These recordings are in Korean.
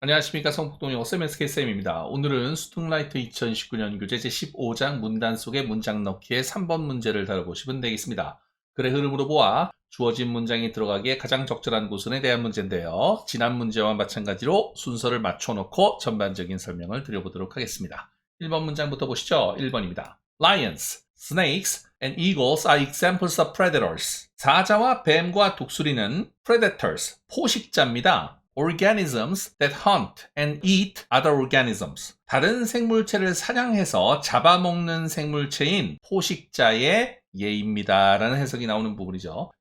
안녕하십니까. 성북동영어 쌤 SK쌤입니다. 오늘은 스툭라이트 2019년 교재 제15장 문단 속의 문장 넣기의 3번 문제를 다뤄보시면 되겠습니다. 글의 흐름으로 보아 주어진 문장이 들어가기에 가장 적절한 곳은에 대한 문제인데요. 지난 문제와 마찬가지로 순서를 맞춰놓고 전반적인 설명을 드려보도록 하겠습니다. 1번 문장부터 보시죠. 1번입니다. Lions, snakes, and eagles are examples of predators. 사자와 뱀과 독수리는 predators, 포식자입니다. organisms that hunt and eat other organisms. 다른 생물체를 사냥해서 잡아먹는 생물체인 포식자의 예입니다. 라는 해석이 나오는 부분이죠.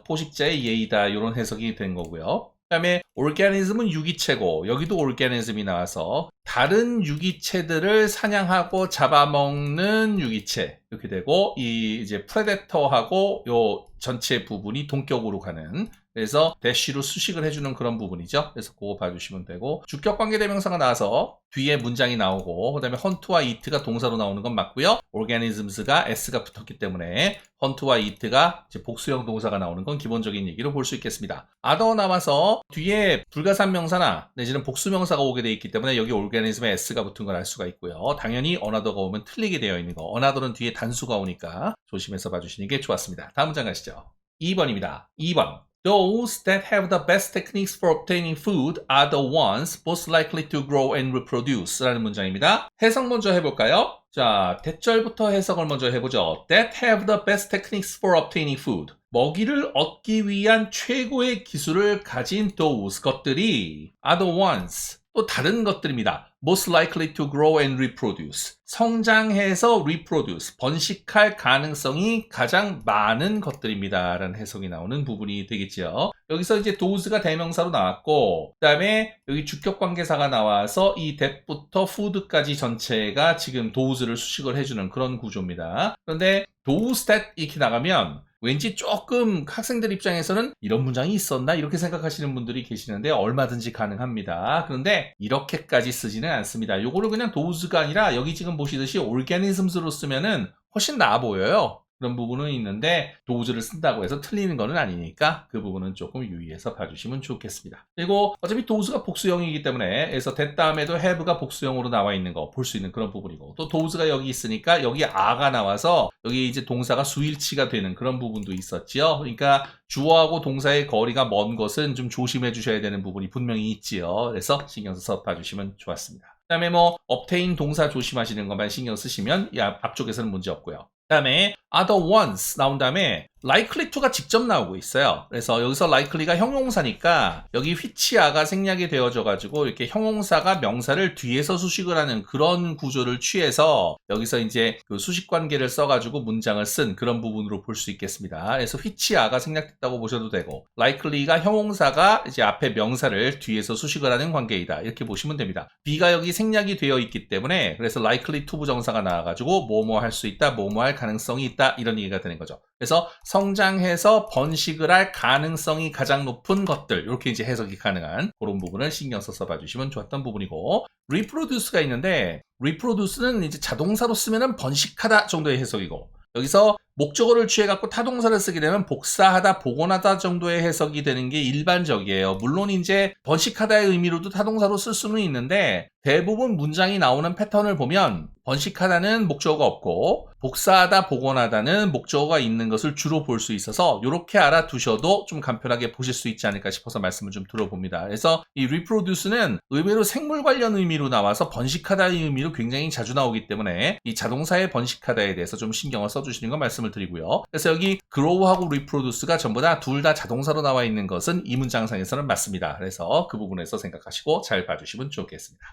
포식자의 예이다. 이런 해석이 된 거고요. 그 다음에 organism은 유기체고 여기도 organism이 나와서 다른 유기체들을 사냥하고 잡아먹는 유기체 이렇게 되고 이 이제 predator하고 요 전체 부분이 동격으로 가는 그래서 대쉬로 수식을 해주는 그런 부분이죠. 그래서 그거 봐주시면 되고 주격관계대명사가 나와서 뒤에 문장이 나오고 그 다음에 헌트와 이트가 동사로 나오는 건 맞고요. organisms가 s가 붙었기 때문에 헌트와 이트가 이제 복수형 동사가 나오는 건 기본적인 얘기로 볼 수 있겠습니다. other 나와서 뒤에 불가산 명사나 내지는 복수명사가 오게 돼 있기 때문에 여기 organism에 s가 붙은 걸 알 수가 있고요. 당연히 another가 오면 틀리게 되어 있는 거 another는 뒤에 단수가 오니까 조심해서 봐주시는 게 좋았습니다. 다음 문장 가시죠. 2번입니다. 2번 Those that have the best techniques for obtaining food are the ones most likely to grow and reproduce 라는 문장입니다. 해석 먼저 해볼까요? 자, 대절부터 해석을 먼저 해보죠. That have the best techniques for obtaining food. 먹이를 얻기 위한 최고의 기술을 가진 those 것들이 are the ones. 또 다른 것들입니다. most likely to grow and reproduce. 성장해서 reproduce, 번식할 가능성이 가장 많은 것들입니다. 라는 해석이 나오는 부분이 되겠죠. 여기서 이제 those가 대명사로 나왔고 그 다음에 여기 주격관계사가 나와서 이 that부터 food까지 전체가 지금 those를 수식을 해주는 그런 구조입니다. 그런데 those that 이렇게 나가면 왠지 조금 학생들 입장에서는 이런 문장이 있었나? 이렇게 생각하시는 분들이 계시는데 얼마든지 가능합니다. 그런데 이렇게까지 쓰지는 않습니다. 요거를 그냥 those가 아니라 여기 지금 보시듯이 organisms로 쓰면은 훨씬 나아 보여요. 그런 부분은 있는데 those를 쓴다고 해서 틀리는 거는 아니니까 그 부분은 조금 유의해서 봐주시면 좋겠습니다. 그리고 어차피 those가 복수형이기 때문에 그래서 that 다음에도 have가 복수형으로 나와 있는 거 볼 수 있는 그런 부분이고 또 those가 여기 있으니까 여기 are가 나와서 여기 이제 동사가 수일치가 되는 그런 부분도 있었지요. 그러니까 주어하고 동사의 거리가 먼 것은 좀 조심해 주셔야 되는 부분이 분명히 있지요. 그래서 신경 써서 봐주시면 좋았습니다. 그 다음에 obtain 동사 조심하시는 것만 신경 쓰시면 앞쪽에서는 문제 없고요. 그 다음에 other ones 나온 다음에 likely to가 직접 나오고 있어요. 그래서 여기서 likely가 형용사니까 여기 which가 생략이 되어져 가지고 이렇게 형용사가 명사를 뒤에서 수식을 하는 그런 구조를 취해서 여기서 이제 그 수식 관계를 써가지고 문장을 쓴 그런 부분으로 볼 수 있겠습니다. 그래서 which가 생략됐다고 보셔도 되고 likely가 형용사가 이제 앞에 명사를 뒤에서 수식을 하는 관계이다. 이렇게 보시면 됩니다. B가 여기 생략이 되어 있기 때문에 그래서 likely to 부정사가 나와가지고 뭐뭐 할 수 있다, 뭐뭐 할 가능성이 있다 이런 얘기가 되는 거죠. 그래서 성장해서 번식을 할 가능성이 가장 높은 것들 이렇게 이제 해석이 가능한 그런 부분을 신경 써서 봐주시면 좋았던 부분이고 reproduce가 있는데 reproduce는 이제 자동사로 쓰면은 번식하다 정도의 해석이고 여기서 목적어를 취해갖고 타동사를 쓰게 되면 복사하다, 복원하다 정도의 해석이 되는 게 일반적이에요. 물론 이제 번식하다의 의미로도 타동사로 쓸 수는 있는데 대부분 문장이 나오는 패턴을 보면 번식하다는 목적어가 없고 복사하다, 복원하다는 목적어가 있는 것을 주로 볼 수 있어서 이렇게 알아두셔도 좀 간편하게 보실 수 있지 않을까 싶어서 말씀을 좀 들어봅니다. 그래서 이 reproduce는 의외로 생물 관련 의미로 나와서 번식하다의 의미로 굉장히 자주 나오기 때문에 이 자동사의 번식하다에 대해서 좀 신경을 써주시는 거 말씀을 드리고요. 그래서 여기 grow하고 reproduce가 전부 다 둘 다 자동사로 나와 있는 것은 이 문장상에서는 맞습니다. 그래서 그 부분에서 생각하시고 잘 봐주시면 좋겠습니다.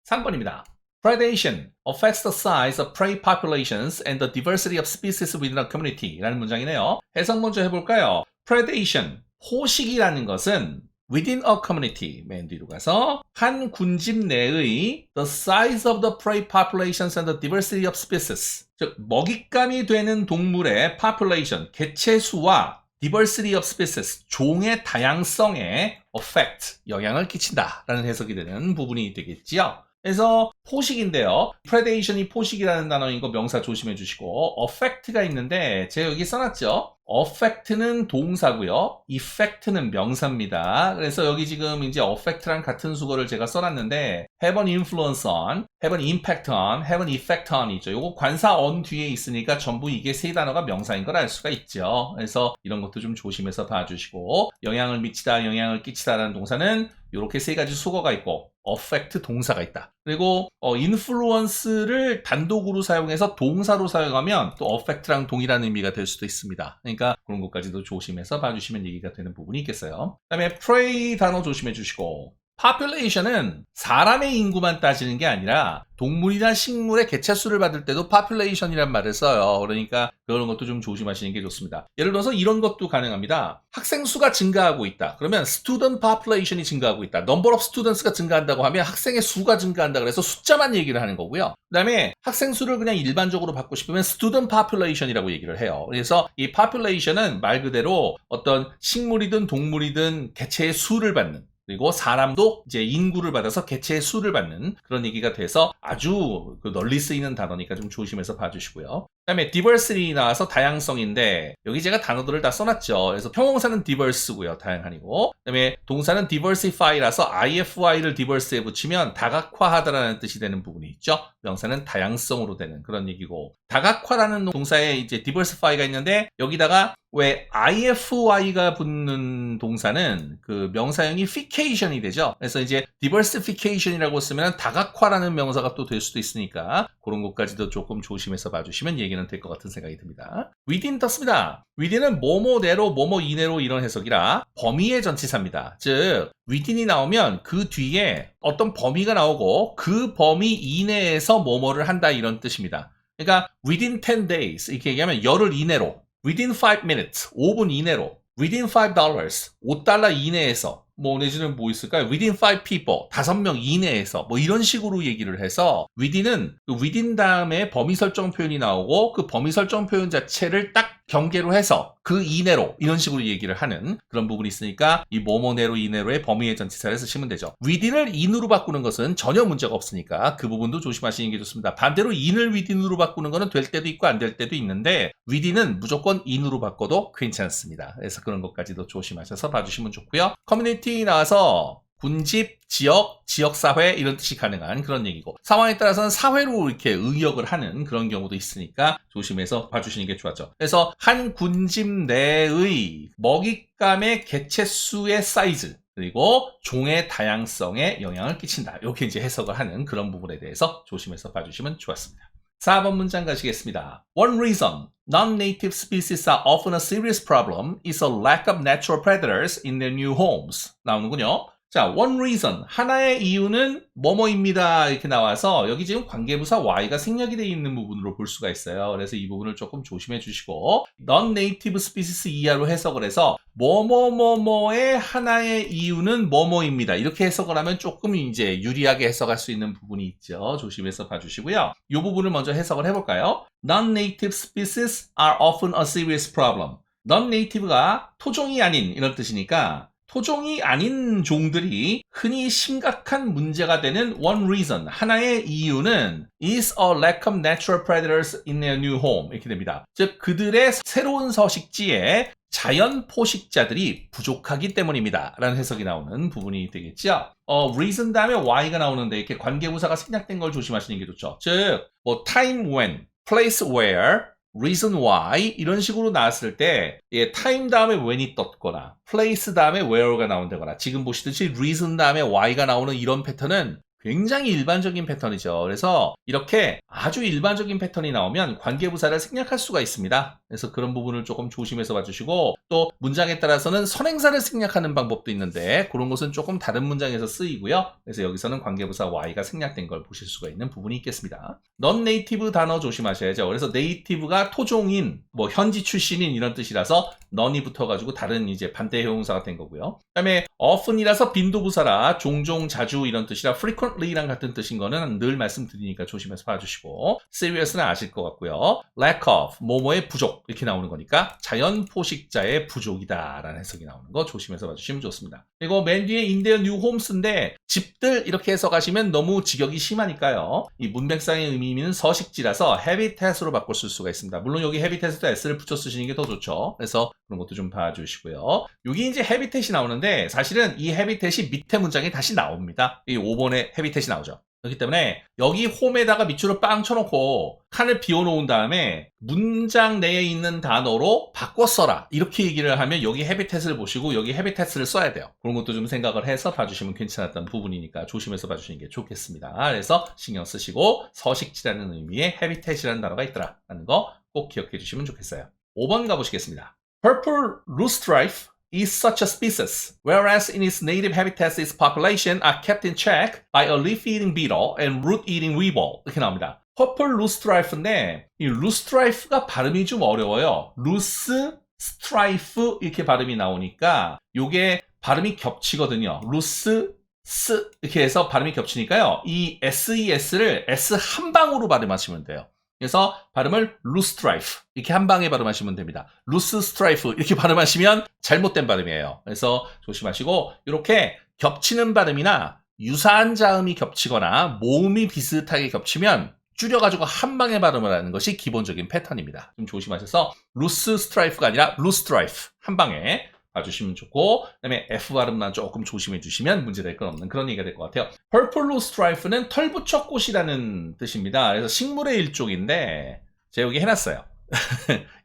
3번입니다. Predation affects the size of prey populations and the diversity of species within a community 라는 문장이네요. 해석 먼저 해볼까요? Predation, 포식이라는 것은 within a community, 맨 뒤로 가서 한 군집 내의 the size of the prey populations and the diversity of species 즉 먹잇감이 되는 동물의 population, 개체수와 diversity of species, 종의 다양성에 affect, 영향을 끼친다라는 해석이 되는 부분이 되겠지요. 그래서 포식인데요. predation이 포식이라는 단어인 거 명사 조심해 주시고 affect가 있는데 제가 여기 써놨죠. affect는 동사고요. effect는 명사입니다. 그래서 여기 지금 이제 affect랑 같은 수거를 제가 써놨는데 have an influence on, have an impact on, have an effect on 이죠. 요거 관사 on 뒤에 있으니까 전부 이게 세 단어가 명사인 걸 알 수가 있죠. 그래서 이런 것도 좀 조심해서 봐주시고 영향을 미치다, 영향을 끼치다라는 동사는 이렇게 세 가지 수거가 있고 affect 동사가 있다. 그리고 influence를 단독으로 사용해서 동사로 사용하면 또 affect랑 동일한 의미가 될 수도 있습니다. 그러니까 그런 것까지도 조심해서 봐주시면 얘기가 되는 부분이 있겠어요. 그 다음에 prey 단어 조심해 주시고 population은 사람의 인구만 따지는 게 아니라 동물이나 식물의 개체수를 받을 때도 population이란 말을 써요. 그러니까 그런 것도 좀 조심하시는 게 좋습니다. 예를 들어서 이런 것도 가능합니다. 학생 수가 증가하고 있다. 그러면 student population이 증가하고 있다. number of students가 증가한다고 하면 학생의 수가 증가한다. 그래서 숫자만 얘기를 하는 거고요. 그 다음에 학생 수를 그냥 일반적으로 받고 싶으면 student population이라고 얘기를 해요. 그래서 이 population은 말 그대로 어떤 식물이든 동물이든 개체의 수를 받는 그리고 사람도 이제 인구를 받아서 개체의 수를 받는 그런 얘기가 돼서 아주 널리 쓰이는 단어니까 좀 조심해서 봐주시고요. 그 다음에 diversity 나와서 다양성인데 여기 제가 단어들을 다 써놨죠. 그래서 형용사는 diverse고요. 다양한이고 그 다음에 동사는 diversify라서 ify를 diverse에 붙이면 다각화하다라는 뜻이 되는 부분이 있죠. 명사는 다양성으로 되는 그런 얘기고 다각화라는 동사에 이제 diversify가 있는데 여기다가 왜 ify가 붙는 동사는 그 명사형이 fication이 되죠. 그래서 이제 diversification이라고 쓰면 다각화라는 명사가 또 될 수도 있으니까 그런 것까지도 조금 조심해서 봐주시면 얘기는 될 것 같은 생각이 듭니다. within 떴습니다. within은 뭐뭐내로 뭐뭐 이내로 이런 해석이라 범위의 전치사입니다. 즉 within이 나오면 그 뒤에 어떤 범위가 나오고 그 범위 이내에서 뭐뭐를 한다 이런 뜻입니다. 그러니까 within 10 days 이렇게 얘기하면 열흘 이내로 within 5 minutes, 5분 이내로, within $5, $5 이내에서, 뭐 내지는 뭐 있을까요? within 5 people, 5명 이내에서, 뭐 이런 식으로 얘기를 해서 within은 그 within 다음에 범위 설정 표현이 나오고 그 범위 설정 표현 자체를 딱 경계로 해서 그 이내로 이런 식으로 얘기를 하는 그런 부분이 있으니까 이 뭐뭐내로 이내로의 범위의 전치사를 쓰시면 되죠. within을 in으로 바꾸는 것은 전혀 문제가 없으니까 그 부분도 조심하시는 게 좋습니다. 반대로 in을 within으로 바꾸는 거는 될 때도 있고 안 될 때도 있는데 within은 무조건 in으로 바꿔도 괜찮습니다. 그래서 그런 것까지도 조심하셔서 봐주시면 좋고요. 커뮤니티 나와서 군집, 지역, 지역사회 이런 뜻이 가능한 그런 얘기고 상황에 따라서는 사회로 이렇게 의역을 하는 그런 경우도 있으니까 조심해서 봐주시는 게 좋았죠. 그래서 한 군집 내의 먹잇감의 개체수의 사이즈 그리고 종의 다양성에 영향을 끼친다. 이렇게 이제 해석을 하는 그런 부분에 대해서 조심해서 봐주시면 좋았습니다. 4번 문장 가시겠습니다. One reason non-native species are often a serious problem is a lack of natural predators in their new homes. 나오는군요. 자, one reason, 하나의 이유는 뭐뭐입니다. 이렇게 나와서 여기 지금 관계부사 y가 생략이 되어 있는 부분으로 볼 수가 있어요. 그래서 이 부분을 조금 조심해 주시고 non-native species 이하로 해석을 해서 뭐뭐뭐뭐의 하나의 이유는 뭐뭐입니다. 이렇게 해석을 하면 조금 이제 유리하게 해석할 수 있는 부분이 있죠. 조심해서 봐주시고요. 이 부분을 먼저 해석을 해볼까요? Non-native species are often a serious problem. Non-native가 토종이 아닌 이런 뜻이니까 토종이 아닌 종들이 흔히 심각한 문제가 되는 one reason, 하나의 이유는 is a lack of natural predators in their new home. 이렇게 됩니다. 즉, 그들의 새로운 서식지에 자연 포식자들이 부족하기 때문입니다. 라는 해석이 나오는 부분이 되겠죠. reason 다음에 y가 나오는데 이렇게 관계부사가 생략된 걸 조심하시는 게 좋죠. 즉, 뭐 time when, place where, reason why 이런 식으로 나왔을 때 time 다음에 when이 떴거나 place 다음에 where가 나온다거나 지금 보시듯이 reason 다음에 why가 나오는 이런 패턴은 굉장히 일반적인 패턴이죠. 그래서 이렇게 아주 일반적인 패턴이 나오면 관계부사를 생략할 수가 있습니다. 그래서 그런 부분을 조금 조심해서 봐주시고 또 문장에 따라서는 선행사를 생략하는 방법도 있는데 그런 것은 조금 다른 문장에서 쓰이고요. 그래서 여기서는 관계부사 y가 생략된 걸 보실 수가 있는 부분이 있겠습니다. non-native 단어 조심하셔야죠. 그래서 native가 토종인, 뭐 현지 출신인 이런 뜻이라서 non이 붙어가지고 다른 이제 반대 형용사가 된 거고요. 그 다음에 often이라서 빈도부사라 종종 자주 이런 뜻이라 frequently랑 같은 뜻인 거는 늘 말씀드리니까 조심해서 봐주시고 serious는 아실 것 같고요. lack of 뭐뭐의 부족 이렇게 나오는 거니까 자연 포식자의 부족이다 라는 해석이 나오는 거 조심해서 봐주시면 좋습니다. 그리고 맨 뒤에 in their new homes인데 집들 이렇게 해석하시면 너무 직역이 심하니까요. 이 문맥상의 의미는 서식지라서 habitat으로 바꿔 쓸 수가 있습니다. 물론 여기 habitat에도 s를 붙여 쓰시는 게 더 좋죠. 그래서 그런 것도 좀 봐주시고요. 여기 이제 habitat이 나오는데 사실은 이 habitat이 밑에 문장에 다시 나옵니다. 이 5번에 habitat이 나오죠. 그렇기 때문에 여기 홈에다가 밑줄을 빵 쳐놓고 칸을 비워놓은 다음에 문장 내에 있는 단어로 바꿔 써라 이렇게 얘기를 하면 여기 habitat을 보시고 여기 habitat을 써야 돼요. 그런 것도 좀 생각을 해서 봐주시면 괜찮았던 부분이니까 조심해서 봐주시는 게 좋겠습니다. 그래서 신경 쓰시고 서식지라는 의미의 habitat이라는 단어가 있더라 라는 거 꼭 기억해 주시면 좋겠어요. 5번 가보시겠습니다. Purple loosestrife is such a species, whereas in its native habitats its population are kept in check by a leaf-eating beetle and root-eating weevil. 이렇게 나옵니다. Purple loosestrife인데 이 loosestrife가 발음이 좀 어려워요. loosestrife 이렇게 발음이 나오니까 이게 발음이 겹치거든요. loose 스 이렇게 해서 발음이 겹치니까요. 이 SES를 S 한 방으로 발음하시면 돼요. 그래서 발음을 loosestrife 이렇게 한 방에 발음하시면 됩니다. loosestrife 이렇게 발음하시면 잘못된 발음이에요. 그래서 조심하시고 이렇게 ገብ치는 발음이나 유사한 자음이 겹치거나 모음이 비슷하게 겹치면 줄여가지고 한 방에 발음을 하는 것이 기본적인 패턴입니다. 좀 조심하셔서 loosestrife가 아니라 loosestrife 한 방에 봐주시면 좋고 그 다음에 F 발음만 조금 조심해 주시면 문제될 건 없는 그런 얘기가 될 것 같아요. Purple loosestrife는 털부처꽃이라는 뜻입니다. 그래서 식물의 일종인데 제가 여기 해놨어요.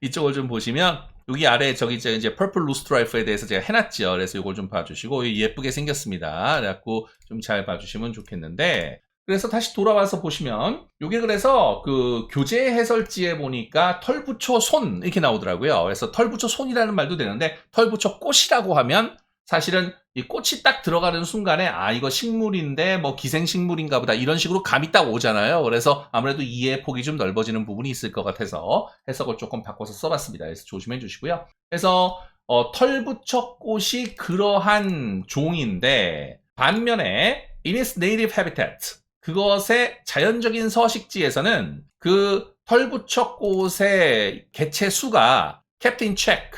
이쪽을 좀 보시면 여기 아래 저기 이제 Purple loosestrife에 대해서 제가 해놨죠. 그래서 이걸 좀 봐주시고 예쁘게 생겼습니다. 그래갖고 좀 잘 봐주시면 좋겠는데 그래서 다시 돌아와서 보시면 이게 그래서 그 교재 해설지에 보니까 털부처 손 이렇게 나오더라고요. 그래서 털부처 손이라는 말도 되는데 털부처 꽃이라고 하면 사실은 이 꽃이 딱 들어가는 순간에 아 이거 식물인데 뭐 기생식물인가 보다 이런 식으로 감이 딱 오잖아요. 그래서 아무래도 이해의 폭이 좀 넓어지는 부분이 있을 것 같아서 해석을 조금 바꿔서 써봤습니다. 그래서 조심해 주시고요. 그래서 털부처 꽃이 그러한 종인데 반면에 in its native habitat 그것의 자연적인 서식지에서는 그 털부처꽃의 개체 수가 kept in check,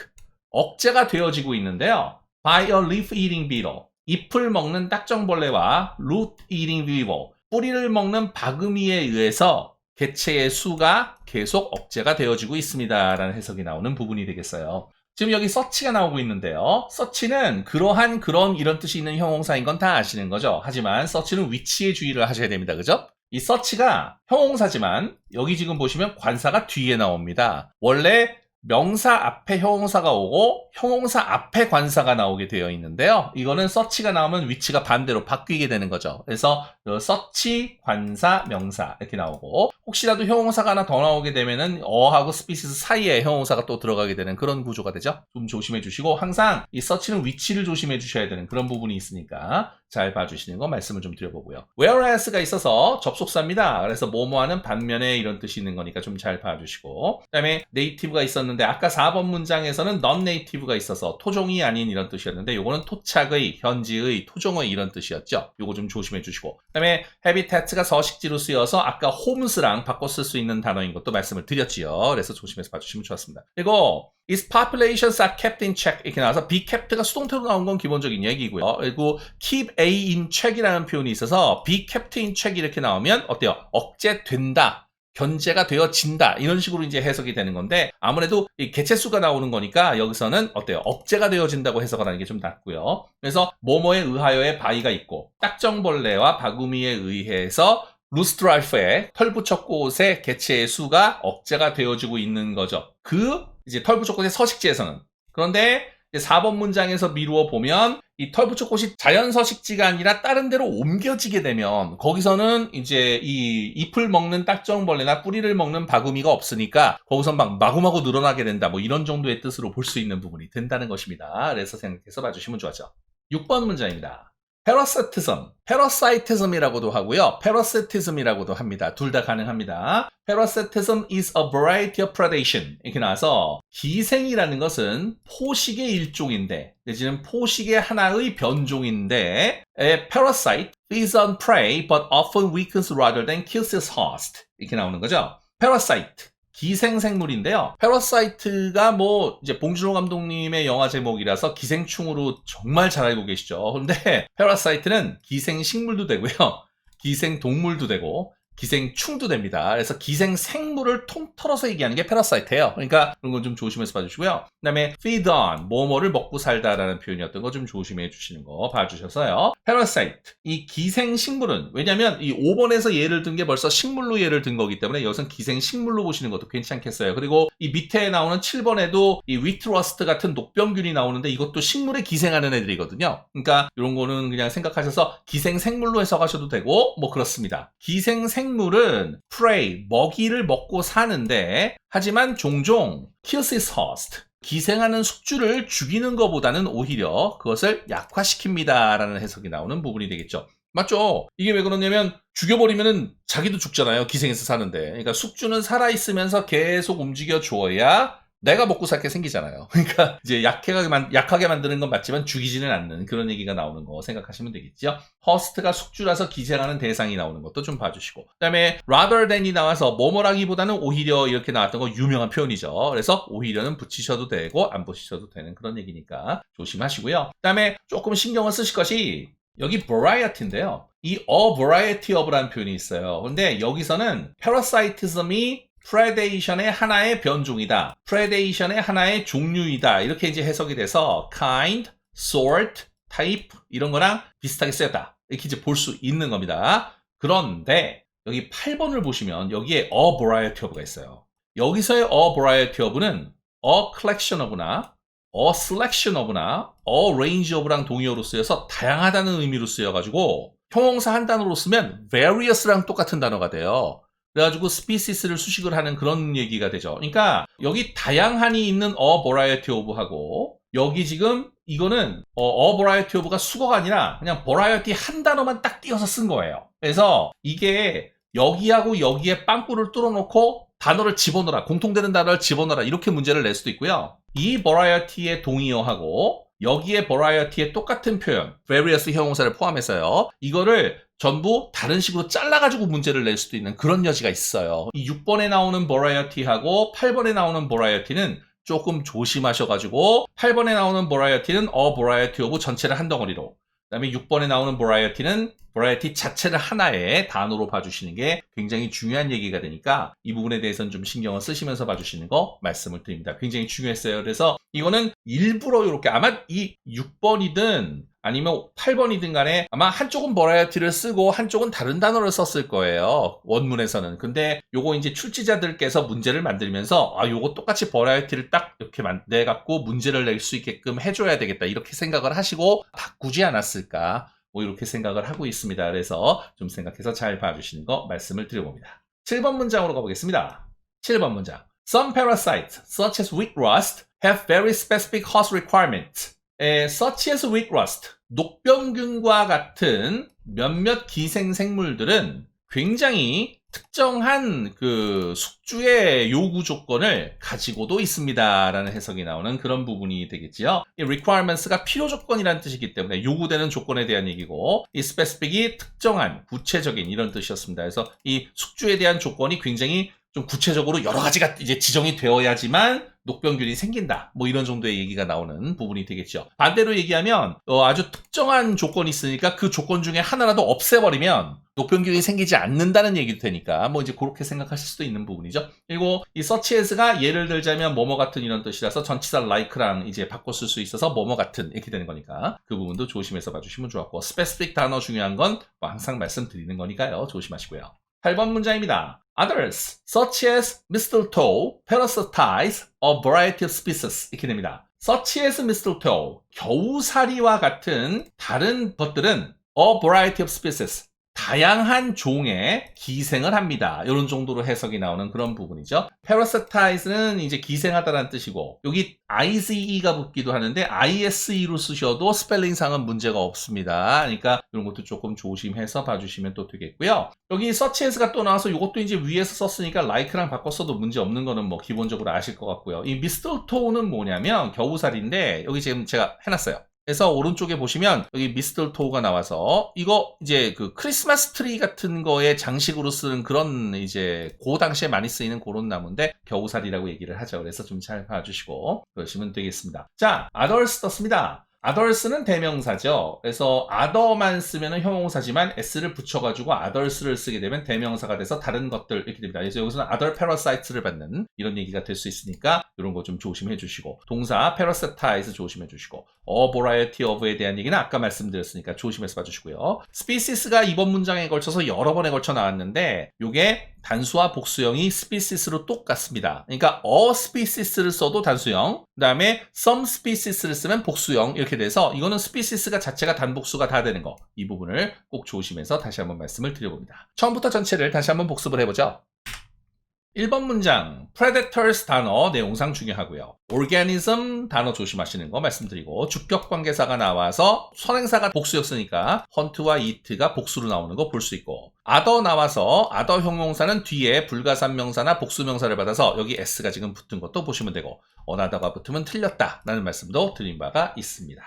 억제가 되어지고 있는데요. by a leaf-eating beetle, 잎을 먹는 딱정벌레와 root-eating weevil, 뿌리를 먹는 바구미에 의해서 개체의 수가 계속 억제가 되어지고 있습니다. 라는 해석이 나오는 부분이 되겠어요. 지금 여기 서치가 나오고 있는데요. 서치는 그러한 그런 이런 뜻이 있는 형용사인 건 다 아시는 거죠. 하지만 서치는 위치에 주의를 하셔야 됩니다. 그죠? 이 서치가 형용사지만 여기 지금 보시면 관사가 뒤에 나옵니다. 원래 명사 앞에 형용사가 오고 형용사 앞에 관사가 나오게 되어 있는데요. 이거는 서치가 나오면 위치가 반대로 바뀌게 되는 거죠. 그래서 서치, 관사, 명사 이렇게 나오고 혹시라도 형용사가 하나 더 나오게 되면은 어하고 스피시스 사이에 형용사가 또 들어가게 되는 그런 구조가 되죠. 좀 조심해 주시고 항상 이 서치는 위치를 조심해 주셔야 되는 그런 부분이 있으니까 잘 봐주시는 거 말씀을 좀 드려보고요. whereas가 있어서 접속사입니다. 그래서 뭐뭐하는 반면에 이런 뜻이 있는 거니까 좀 잘 봐주시고 그 다음에 native가 있었는데 아까 4번 문장에서는 non-native가 있어서 토종이 아닌 이런 뜻이었는데 요거는 토착의, 현지의, 토종의 이런 뜻이었죠. 요거 좀 조심해 주시고 그 다음에 habitat가 서식지로 쓰여서 아까 homes랑 바꿔 쓸 수 있는 단어인 것도 말씀을 드렸지요. 그래서 조심해서 봐주시면 좋았습니다. 그리고 Its populations are kept in check 이렇게 나와서 be kept가 수동태로 나온 건 기본적인 얘기고요. 그리고 keep a in check이라는 표현이 있어서 be kept in check 이렇게 나오면 어때요? 억제된다. 견제가 되어진다. 이런 식으로 이제 해석이 되는 건데 아무래도 이 개체수가 나오는 거니까 여기서는 어때요? 억제가 되어진다고 해석을 하는 게 좀 낫고요. 그래서 뭐뭐에 의하여의 바이가 있고 딱정벌레와 바구미에 의해서 루스트라이프의 털부처꽃의 개체의 수가 억제가 되어지고 있는 거죠. 그 이제 털부처꽃의 서식지에서는. 그런데 이제 4번 문장에서 미루어 보면 이 털부처꽃이 자연 서식지가 아니라 다른 데로 옮겨지게 되면 거기서는 이제 이 잎을 먹는 딱정벌레나 뿌리를 먹는 바구미가 없으니까 거기서 막 마구마구 늘어나게 된다. 뭐 이런 정도의 뜻으로 볼 수 있는 부분이 된다는 것입니다. 그래서 생각해서 봐주시면 좋았죠. 6번 문장입니다. parasitism이라고도 하고요. parasitism이라고도 합니다. 둘 다 가능합니다. parasitism is a variety of predation. 이렇게 나와서 기생이라는 것은 포식의 일종인데, 내지는 포식의 하나의 변종인데, a parasite feeds on prey but often weakens rather than kills its host. 이렇게 나오는 거죠. parasite. 기생생물인데요. 패러사이트가 뭐 이제 봉준호 감독님의 영화 제목이라서 기생충으로 정말 잘 알고 계시죠. 근데 패러사이트는 기생식물도 되고요. 기생동물도 되고 기생충도 됩니다. 그래서 기생생물을 통틀어서 얘기하는 게 패러사이트예요. 그러니까 그런 건 좀 조심해서 봐주시고요. 그 다음에 feed on, 뭐뭐를 먹고 살다라는 표현이었던 거 좀 조심해 주시는 거 봐주셔서요. 패러사이트, 이 기생식물은 왜냐면 이 5번에서 예를 든 게 벌써 식물로 예를 든 거기 때문에 여기서는 기생식물로 보시는 것도 괜찮겠어요. 그리고 이 밑에 나오는 7번에도 이 위트러스트 같은 녹병균이 나오는데 이것도 식물에 기생하는 애들이거든요. 그러니까 이런 거는 그냥 생각하셔서 기생생물로 해석하셔도 되고 뭐 그렇습니다. 기생생물은 prey, 먹이를 먹고 사는데 하지만 종종 kills its host, 기생하는 숙주를 죽이는 것보다는 오히려 그것을 약화시킵니다 라는 해석이 나오는 부분이 되겠죠. 맞죠? 이게 왜 그러냐면 죽여버리면은 자기도 죽잖아요. 기생해서 사는데. 그러니까 숙주는 살아있으면서 계속 움직여줘야 내가 먹고 살게 생기잖아요. 그러니까 이제 약하게 만드는 건 맞지만 죽이지는 않는 그런 얘기가 나오는 거 생각하시면 되겠죠. 허스트가 숙주라서 기생하는 대상이 나오는 것도 좀 봐주시고, 그 다음에 rather than이 나와서 뭐뭐라기보다는 오히려 이렇게 나왔던 거 유명한 표현이죠. 그래서 오히려는 붙이셔도 되고 안 붙이셔도 되는 그런 얘기니까 조심하시고요. 그 다음에 조금 신경을 쓰실 것이 여기 variety인데요. 이 a variety of라는 표현이 있어요. 근데 여기서는 parasitism이 predation의 하나의 변종이다. predation의 하나의 종류이다. 이렇게 이제 해석이 돼서 kind, sort, type 이런 거랑 비슷하게 쓰였다. 이렇게 이제 볼 수 있는 겁니다. 그런데 여기 8번을 보시면 여기에 a variety of가 있어요. 여기서의 a variety of는 a collection of나 a selection of나 a range of랑 동의어로 쓰여서 다양하다는 의미로 쓰여가지고 형용사 한 단어로 쓰면 various랑 똑같은 단어가 돼요. 그래가지고 species를 수식을 하는 그런 얘기가 되죠. 그러니까 여기 다양한이 있는 a variety of하고 여기 지금 이거는 a variety of가 수거가 아니라 그냥 variety 한 단어만 딱 띄어서 쓴 거예요. 그래서 이게 여기하고 여기에 빵꾸를 뚫어놓고 단어를 집어넣어라, 공통되는 단어를 집어넣어라 이렇게 문제를 낼 수도 있고요. 이 variety의 동의어하고 여기에 variety의 똑같은 표현, various 형용사를 포함해서요. 이거를 전부 다른 식으로 잘라가지고 문제를 낼 수도 있는 그런 여지가 있어요. 이 6번에 나오는 variety하고 8번에 나오는 variety는 조금 조심하셔가지고 8번에 나오는 variety는 a variety of 전체를 한 덩어리로, 그 다음에 6번에 나오는 variety는 variety 자체를 하나의 단어로 봐주시는 게 굉장히 중요한 얘기가 되니까 이 부분에 대해서는 좀 신경을 쓰시면서 봐주시는 거 말씀을 드립니다. 굉장히 중요했어요. 그래서 이거는 일부러 이렇게 아마 이 6번이든 아니면 8번이든 간에 아마 한쪽은 variety를 쓰고 한쪽은 다른 단어를 썼을 거예요. 원문에서는. 근데 요거 이제 출제자들께서 문제를 만들면서 요거 똑같이 variety를 딱 이렇게 내갖고 문제를 낼 수 있게끔 해줘야 되겠다. 이렇게 생각을 하시고 바꾸지 않았을까. 뭐 이렇게 생각을 하고 있습니다. 그래서 좀 생각해서 잘 봐주시는 거 말씀을 드려봅니다. 7번 문장으로 가보겠습니다. 7번 문장. Some parasites, such as wheat rust, have very specific host requirements. such as wheat rust, 녹병균과 같은 몇몇 기생생물들은 굉장히 특정한 그 숙주의 요구 조건을 가지고도 있습니다 라는 해석이 나오는 그런 부분이 되겠지요. 이 requirements가 필요 조건이라는 뜻이기 때문에 요구되는 조건에 대한 얘기고, 이 specific이 특정한 구체적인 이런 뜻이었습니다. 그래서 이 숙주에 대한 조건이 굉장히 좀 구체적으로 여러 가지가 이제 지정이 되어야지만 녹병균이 생긴다. 뭐 이런 정도의 얘기가 나오는 부분이 되겠죠. 반대로 얘기하면 아주 특정한 조건이 있으니까 그 조건 중에 하나라도 없애버리면 녹병균이 생기지 않는다는 얘기도 되니까 뭐 이제 그렇게 생각하실 수도 있는 부분이죠. 그리고 이 such as가 예를 들자면 뭐뭐 같은 이런 뜻이라서 전치사 like랑 이제 바꿨을 수 있어서 뭐뭐 같은 이렇게 되는 거니까 그 부분도 조심해서 봐주시면 좋았고, specific 단어 중요한 건 뭐 항상 말씀드리는 거니까요. 조심하시고요. 8번 문장입니다. Others, such as mistletoe, parasitize a variety of species. 이렇게 됩니다. Such as mistletoe, 겨우사리와 같은 다른 것들은 a variety of species, 다양한 종의 기생을 합니다. 이런 정도로 해석이 나오는 그런 부분이죠. parasitize는 이제 기생하다라는 뜻이고 여기 ICE가 붙기도 하는데 ISE로 쓰셔도 스펠링상은 문제가 없습니다. 그러니까 이런 것도 조금 조심해서 봐주시면 또 되겠고요. 여기 search as가 또 나와서 이것도 이제 위에서 썼으니까 like랑 바꿔 써도 문제 없는 거는 뭐 기본적으로 아실 것 같고요. 이 mistletoe는 뭐냐면 겨우살인데 여기 지금 제가 해놨어요. 그래서 오른쪽에 보시면 여기 미스틀토우가 나와서 이거 이제 그 크리스마스 트리 같은 거에 장식으로 쓰는 그런 이제 그 당시에 많이 쓰이는 그런 나무인데 겨우살이라고 얘기를 하죠. 그래서 좀 잘 봐주시고 그러시면 되겠습니다. 자, others 떴습니다. others는 대명사죠. 그래서 other만 쓰면 형용사지만 s를 붙여가지고 others를 쓰게 되면 대명사가 돼서 다른 것들 이렇게 됩니다. 그래서 여기서는 other parasites를 받는 이런 얘기가 될 수 있으니까 이런 거 좀 조심해 주시고 동사 parasitize 조심해 주시고 a variety of에 대한 얘기는 아까 말씀드렸으니까 조심해서 봐주시고요. species가 이번 문장에 걸쳐서 여러 번에 걸쳐 나왔는데 이게 단수와 복수형이 species로 똑같습니다. 그러니까 a species를 써도 단수형, 그 다음에 some species를 쓰면 복수형 이렇게 돼서 이거는 species가 자체가 단복수가 다 되는 거. 이 부분을 꼭 조심해서 다시 한번 말씀을 드려봅니다. 처음부터 전체를 다시 한번 복습을 해보죠. 1번 문장 predators 단어 내용상 중요하고요. organism 단어 조심하시는 거 말씀드리고 주격관계사가 나와서 선행사가 복수역 쓰니까 hunt와 eat가 복수로 나오는 거 볼 수 있고 other 나와서 other 형용사는 뒤에 불가산명사나 복수명사를 받아서 여기 s가 지금 붙은 것도 보시면 되고 another가 붙으면 틀렸다 라는 말씀도 드린 바가 있습니다.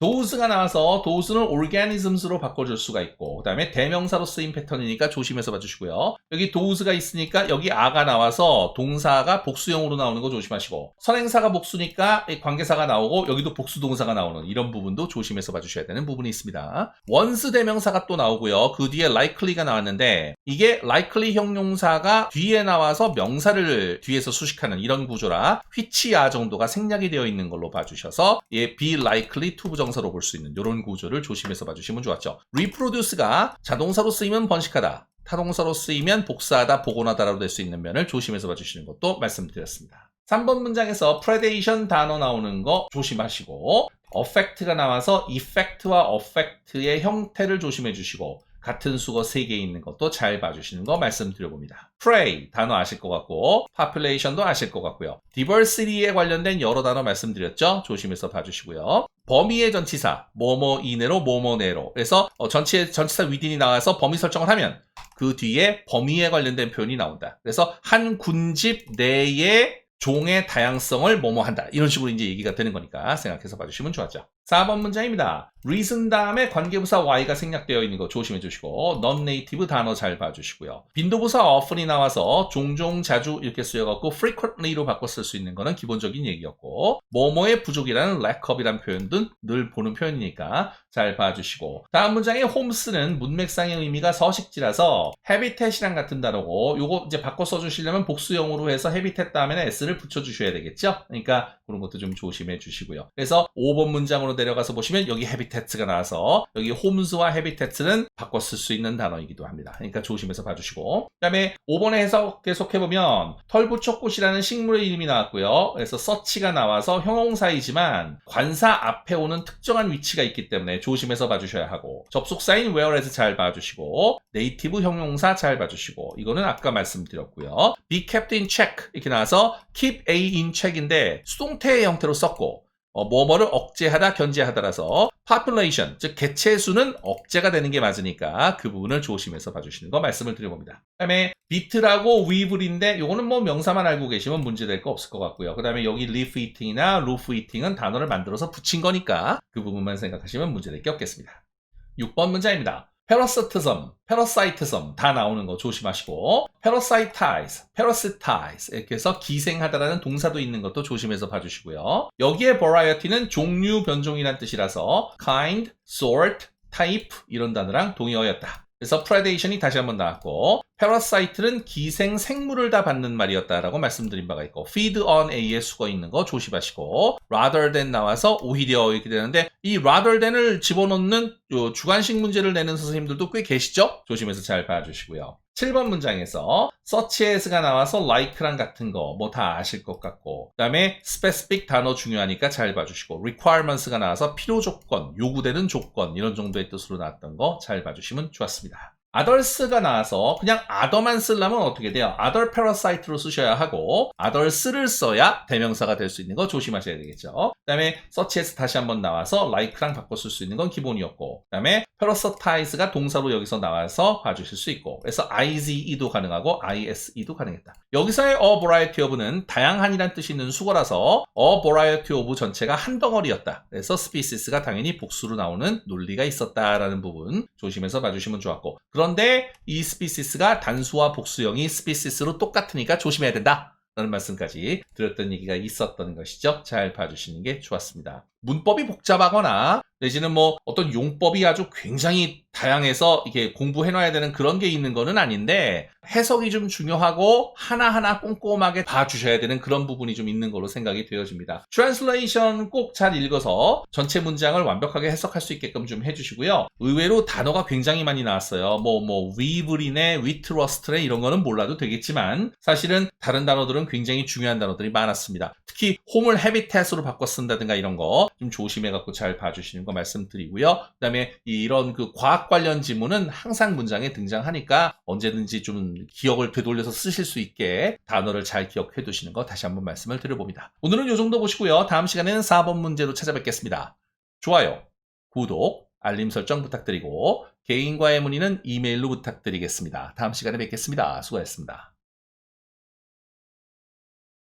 those가 나와서 those는 organisms로 바꿔줄 수가 있고 그 다음에 대명사로 쓰인 패턴이니까 조심해서 봐주시고요. 여기 those가 있으니까 여기 a가 나와서 동사가 복수형으로 나오는 거 조심하시고 선행사가 복수니까 관계사가 나오고 여기도 복수 동사가 나오는 이런 부분도 조심해서 봐주셔야 되는 부분이 있습니다. once 대명사가 또 나오고요. 그 뒤에 likely가 나왔는데 이게 likely 형용사가 뒤에 나와서 명사를 뒤에서 수식하는 이런 구조라 which are 정도가 생략이 되어 있는 걸로 봐주셔서 be likely to 부정사로 볼 수 있는 이런 구조를 조심해서 봐주시면 좋았죠. reproduce가 자동사로 쓰이면 번식하다, 타동사로 쓰이면 복사하다, 복원하다라고 될 수 있는 면을 조심해서 봐주시는 것도 말씀드렸습니다. 3번 문장에서 predation 단어 나오는 거 조심하시고 affect가 나와서 effect와 affect의 형태를 조심해 주시고 같은 수거 3개 있는 것도 잘 봐주시는 거 말씀드려봅니다. prey 단어 아실 것 같고 population도 아실 것 같고요. diversity에 관련된 여러 단어 말씀드렸죠? 조심해서 봐주시고요. 범위의 전치사 뭐뭐 이내로 뭐뭐 내로 그래서 전치사 within이 나와서 범위 설정을 하면 그 뒤에 범위에 관련된 표현이 나온다. 그래서 한 군집 내의 종의 다양성을 뭐뭐 한다. 이런 식으로 이제 얘기가 되는 거니까 생각해서 봐주시면 좋았죠. 4번 문장입니다. reason 다음에 관계부사 y가 생략되어 있는 거 조심해 주시고 non-native 단어 잘 봐주시고요. 빈도부사 often이 나와서 종종 자주 이렇게 쓰여갖고 frequently로 바꿔 쓸 수 있는 거는 기본적인 얘기였고 뭐뭐의 부족이라는 lack of이라는 표현도 늘 보는 표현이니까 잘 봐주시고 다음 문장의 homes는 문맥상의 의미가 서식지라서 habitat이랑 같은 단어고 요거 이제 바꿔 써주시려면 복수형으로 해서 habitat 다음에는 s를 붙여주셔야 되겠죠. 그러니까 그런 것도 좀 조심해 주시고요. 그래서 5번 문장으로 내려가서 보시면 여기 habitat가 나와서 여기 homes와 habitat는 바꿔 쓸 수 있는 단어이기도 합니다. 그러니까 조심해서 봐주시고 그 다음에 5번에 해석 계속해보면 털부초꽃이라는 식물의 이름이 나왔고요. 그래서 search가 나와서 형용사이지만 관사 앞에 오는 특정한 위치가 있기 때문에 조심해서 봐주셔야 하고 접속사인 whereas 잘 봐주시고 네이티브 형용사 잘 봐주시고 이거는 아까 말씀드렸고요. be kept in check 이렇게 나와서 keep A in check인데 수동태의 형태로 썼고 뭐뭐를 억제하다 견제하다라서 population 즉 개체수는 억제가 되는 게 맞으니까 그 부분을 조심해서 봐주시는 거 말씀을 드려봅니다. 그 다음에 beat라고 weevil인데 요거는 뭐 명사만 알고 계시면 문제될 거 없을 것 같고요. 그 다음에 여기 leaf eating이나 roof eating은 단어를 만들어서 붙인 거니까 그 부분만 생각하시면 문제될 게 없겠습니다. 6번 문장입니다. parasitism 다 나오는 거 조심하시고 parasitize 이렇게 해서 기생하다라는 동사도 있는 것도 조심해서 봐주시고요. 여기에 variety는 종류, 변종이란 뜻이라서 kind, sort, type 이런 단어랑 동의어였다. 그래서 predation이 다시 한번 나왔고 parasite는 기생 생물을 다 받는 말이었다라고 말씀드린 바가 있고 feed on a에 수거 있는 거 조심하시고 rather than 나와서 오히려 이렇게 되는데 이 rather than을 집어넣는 주관식 문제를 내는 선생님들도 꽤 계시죠? 조심해서 잘 봐주시고요. 7번 문장에서 such as가 나와서 like랑 같은 거 뭐 다 아실 것 같고 그 다음에 specific 단어 중요하니까 잘 봐주시고 requirements가 나와서 필요 조건, 요구되는 조건 이런 정도의 뜻으로 나왔던 거 잘 봐주시면 좋았습니다. others가 나와서 그냥 other만 쓰려면 어떻게 돼요? other parasite로 쓰셔야 하고 others를 써야 대명사가 될 수 있는 거 조심하셔야 되겠죠. 그 다음에 such as 다시 한번 나와서 like랑 바꿔 쓸 수 있는 건 기본이었고 그 다음에 parasitize가 동사로 여기서 나와서 봐주실 수 있고 그래서 ise도 가능하고 ise도 가능했다. 여기서의 a variety of는 다양한이란 뜻이 있는 수거라서 a variety of 전체가 한 덩어리였다. 그래서 species가 당연히 복수로 나오는 논리가 있었다라는 부분 조심해서 봐주시면 좋았고 그런데 이 species가 단수와 복수형이 species로 똑같으니까 조심해야 된다. 라는 말씀까지 드렸던 얘기가 있었던 것이죠. 잘 봐주시는 게 좋았습니다. 문법이 복잡하거나 내지는 뭐 어떤 용법이 아주 굉장히 다양해서 이게 공부해놔야 되는 그런 게 있는 거는 아닌데 해석이 좀 중요하고 하나하나 꼼꼼하게 봐주셔야 되는 그런 부분이 좀 있는 걸로 생각이 되어집니다. 트랜슬레이션 꼭 잘 읽어서 전체 문장을 완벽하게 해석할 수 있게끔 좀 해주시고요. 의외로 단어가 굉장히 많이 나왔어요. weave이네, 위트러스트네 이런 거는 몰라도 되겠지만 사실은 다른 단어들은 굉장히 중요한 단어들이 많았습니다. 특히 홈을 habitat으로 바꿔 쓴다든가 이런 거 좀 조심해갖고 잘 봐주시는 거 말씀드리고요. 그 다음에 이런 그 과학 관련 지문은 항상 문장에 등장하니까 언제든지 좀 기억을 되돌려서 쓰실 수 있게 단어를 잘 기억해 두시는 거 다시 한번 말씀을 드려봅니다. 오늘은 이 정도 보시고요. 다음 시간에는 4번 문제로 찾아뵙겠습니다. 좋아요, 구독, 알림 설정 부탁드리고 개인과의 문의는 이메일로 부탁드리겠습니다. 다음 시간에 뵙겠습니다. 수고하셨습니다.